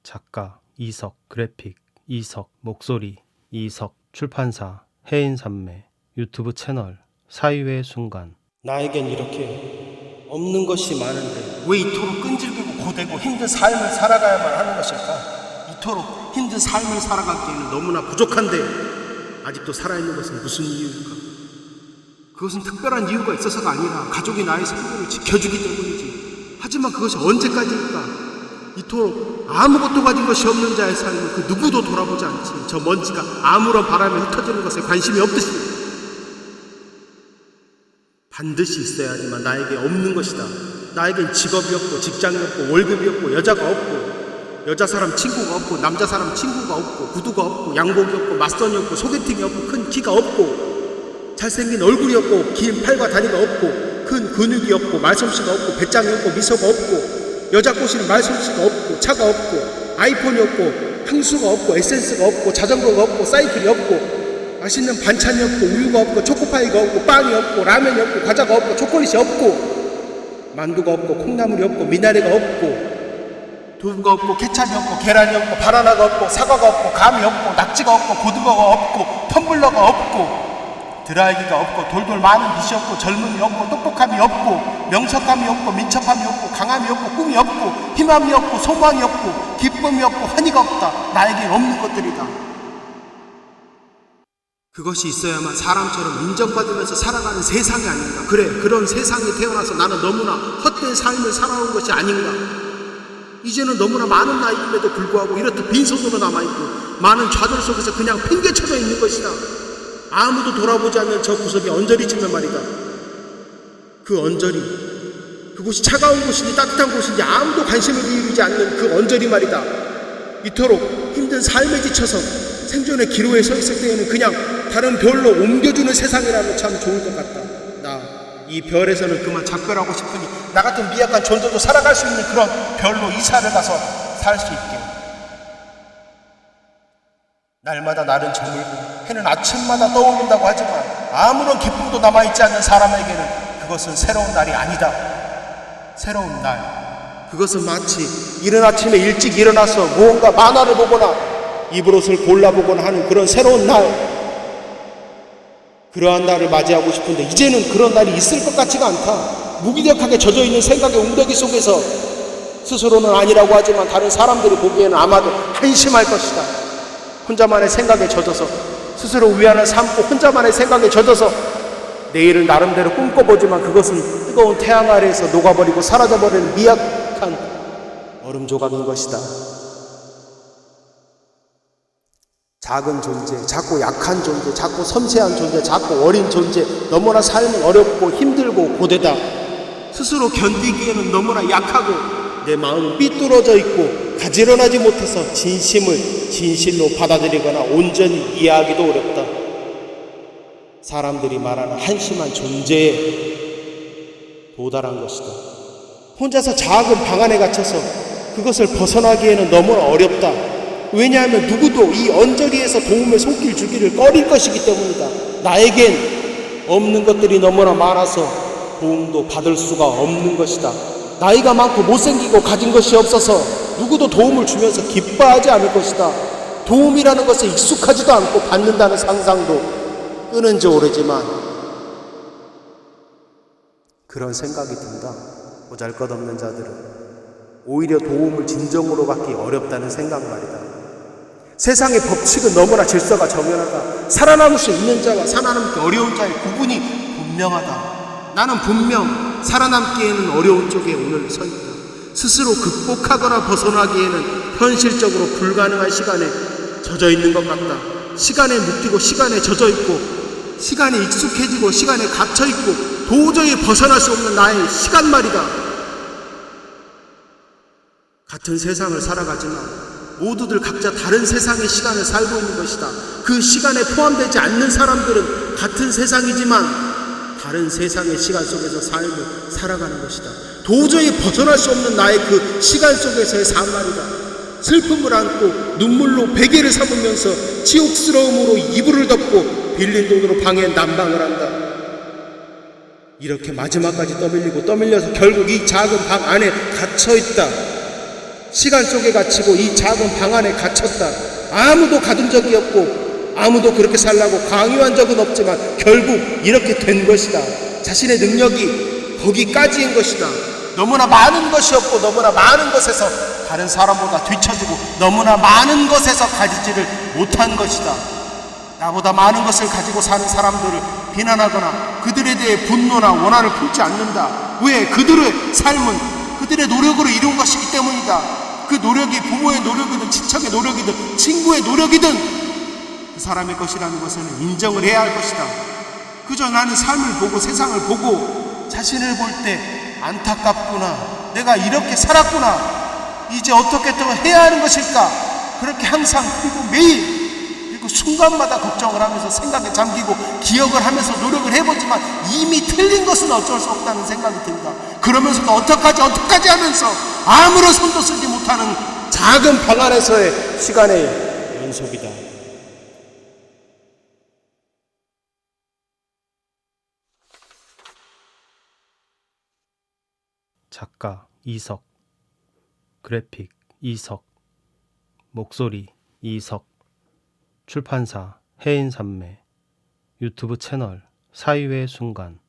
작가 이석, 그래픽 이석, 목소리 이석, 출판사 해인산매, 유튜브 채널 사유의 순간. 나에겐 이렇게 없는 것이 많은데 왜 이토록 끈질기고 고되고 힘든 삶을 살아가야만 하는 것일까? 이토록 힘든 삶을 살아가기에는 너무나 부족한데 아직도 살아있는 것은 무슨 이유일까? 그것은 특별한 이유가 있어서가 아니라 가족이 나의 생존을 지켜주기 때문이지. 하지만 그것이 언제까지일까? 이토록 아무것도 가진 것이 없는 자의 삶을 그 누구도 돌아보지 않지. 저 먼지가 아무런 바람에 흩어지는 것에 관심이 없듯이 반드시 있어야지만 나에게 없는 것이다. 나에겐 직업이 없고 직장이 없고 월급이 없고 여자가 없고 여자 사람 친구가 없고 남자 사람 친구가 없고 구두가 없고 양복이 없고 맞선이 없고 소개팅이 없고 큰 키가 없고 잘생긴 얼굴이 없고 긴 팔과 다리가 없고 큰 근육이 없고 말솜씨가 없고 배짱이 없고 미소가 없고 여자 꼬시는 말솜씨가 없고 차가 없고 아이폰이 없고 향수가 없고 에센스가 없고 자전거가 없고 사이클이 없고 맛있는 반찬이 없고 우유가 없고 초코파이가 없고 빵이 없고 라면이 없고 과자가 없고 초콜릿이 없고 만두가 없고 콩나물이 없고 미나리가 없고 두부가 없고 케찹이 없고 계란이 없고 바나나가 없고 사과가 없고 감이 없고 낙지가 없고 고등어가 없고 텀블러가 없고 드라이기가 없고 돌돌 많은 빛이 없고 젊음이 없고 똑똑함이 없고 명석함이 없고 민첩함이 없고 강함이 없고 꿈이 없고 희망이 없고 소망이 없고 기쁨이 없고 환희가 없다. 나에겐 없는 것들이다. 그것이 있어야만 사람처럼 인정받으면서 살아가는 세상이 아닌가. 그래, 그런 세상에 태어나서 나는 너무나 헛된 삶을 살아온 것이 아닌가. 이제는 너무나 많은 나이임에도 불구하고 이렇듯 빈손으로 남아있고 많은 좌절 속에서 그냥 팽개쳐져 있는 것이다. 아무도 돌아보지 않는 저 구석에 언저리 치면 말이다. 그 언저리, 그곳이 차가운 곳인지 따뜻한 곳인지 아무도 관심을 기울이지 않는 그 언저리 말이다. 이토록 힘든 삶에 지쳐서 생존의 기로에 서 있을 때에는 그냥 다른 별로 옮겨주는 세상이라면 참 좋을 것 같다. 나 이 별에서는 그만 작별하고 싶으니 나 같은 미약한 존재도 살아갈 수 있는 그런 별로 이사를 가서 살 수 있게. 날마다 날은 저물고 해는 아침마다 떠오른다고 하지만 아무런 기쁨도 남아있지 않는 사람에게는 그것은 새로운 날이 아니다. 새로운 날, 그것은 마치 이른 아침에 일찍 일어나서 무언가 만화를 보거나 입을 골라보거나 하는 그런 새로운 날, 그러한 날을 맞이하고 싶은데 이제는 그런 날이 있을 것 같지가 않다. 무기력하게 젖어있는 생각의 웅덩이 속에서 스스로는 아니라고 하지만 다른 사람들이 보기에는 아마도 한심할 것이다. 혼자만의 생각에 젖어서 스스로 위안을 삼고 혼자만의 생각에 젖어서 내일을 나름대로 꿈꿔보지만 그것은 뜨거운 태양 아래에서 녹아버리고 사라져버리는 미약한 얼음 조각인 것이다. 작은 존재, 작고 약한 존재, 작고 섬세한 존재, 작고 어린 존재, 너무나 삶은 어렵고 힘들고 고되다. 스스로 견디기에는 너무나 약하고 내 마음은 삐뚤어져 있고 가지런하지 못해서 진심을 진실로 받아들이거나 온전히 이해하기도 어렵다. 사람들이 말하는 한심한 존재에 도달한 것이다. 혼자서 작은 방 안에 갇혀서 그것을 벗어나기에는 너무나 어렵다. 왜냐하면 누구도 이 언저리에서 도움의 손길 주기를 꺼릴 것이기 때문이다. 나에겐 없는 것들이 너무나 많아서 도움도 받을 수가 없는 것이다. 나이가 많고 못생기고 가진 것이 없어서 누구도 도움을 주면서 기뻐하지 않을 것이다. 도움이라는 것에 익숙하지도 않고 받는다는 상상도 끊은 지 오래지만 그런 생각이 든다. 보잘것없는 자들은 오히려 도움을 진정으로 받기 어렵다는 생각 말이다. 세상의 법칙은 너무나 질서가 정연하다. 살아남을 수 있는 자와 살아남기 어려운 자의 구분이 분명하다. 나는 분명 살아남기에는 어려운 쪽에 오늘 서 있다. 스스로 극복하거나 벗어나기에는 현실적으로 불가능한 시간에 젖어 있는 것 같다. 시간에 묶이고 시간에 젖어 있고 시간에 익숙해지고 시간에 갇혀 있고 도저히 벗어날 수 없는 나의 시간 말이다. 같은 세상을 살아가지만 모두들 각자 다른 세상의 시간을 살고 있는 것이다. 그 시간에 포함되지 않는 사람들은 같은 세상이지만 다른 세상의 시간 속에서 삶을 살아가는 것이다. 도저히 벗어날 수 없는 나의 그 시간 속에서의 삶 말이다. 슬픔을 안고 눈물로 베개를 삼으면서 치욕스러움으로 이불을 덮고 빌린 돈으로 방에 난방을 한다. 이렇게 마지막까지 떠밀리고 떠밀려서 결국 이 작은 방 안에 갇혀있다. 시간 속에 갇히고 이 작은 방 안에 갇혔다. 아무도 가둔 적이 없고 아무도 그렇게 살라고 강요한 적은 없지만 결국 이렇게 된 것이다. 자신의 능력이 거기까지인 것이다. 너무나 많은 것이 없고 너무나 많은 것에서 다른 사람보다 뒤처지고 너무나 많은 것에서 가지지를 못한 것이다. 나보다 많은 것을 가지고 사는 사람들을 비난하거나 그들에 대해 분노나 원한을 품지 않는다. 왜? 그들의 삶은 그들의 노력으로 이룬 것이기 때문이다. 그 노력이 부모의 노력이든 친척의 노력이든 친구의 노력이든 그 사람의 것이라는 것을 인정을 해야 할 것이다. 그저 나는 삶을 보고 세상을 보고 자신을 볼 때 안타깝구나, 내가 이렇게 살았구나, 이제 어떻게 또 해야 하는 것일까, 그렇게 항상 그리고 매일 그리고 순간마다 걱정을 하면서 생각에 잠기고 기억을 하면서 노력을 해보지만 이미 틀린 것은 어쩔 수 없다는 생각이 든다. 그러면서도 어떡하지 하면서 아무런 손도 쓰지 못하는 작은 방 안에서의 시간의 연속이다. 작가 이석, 그래픽 이석, 목소리 이석, 출판사 해인산매, 유튜브 채널 사유의 순간.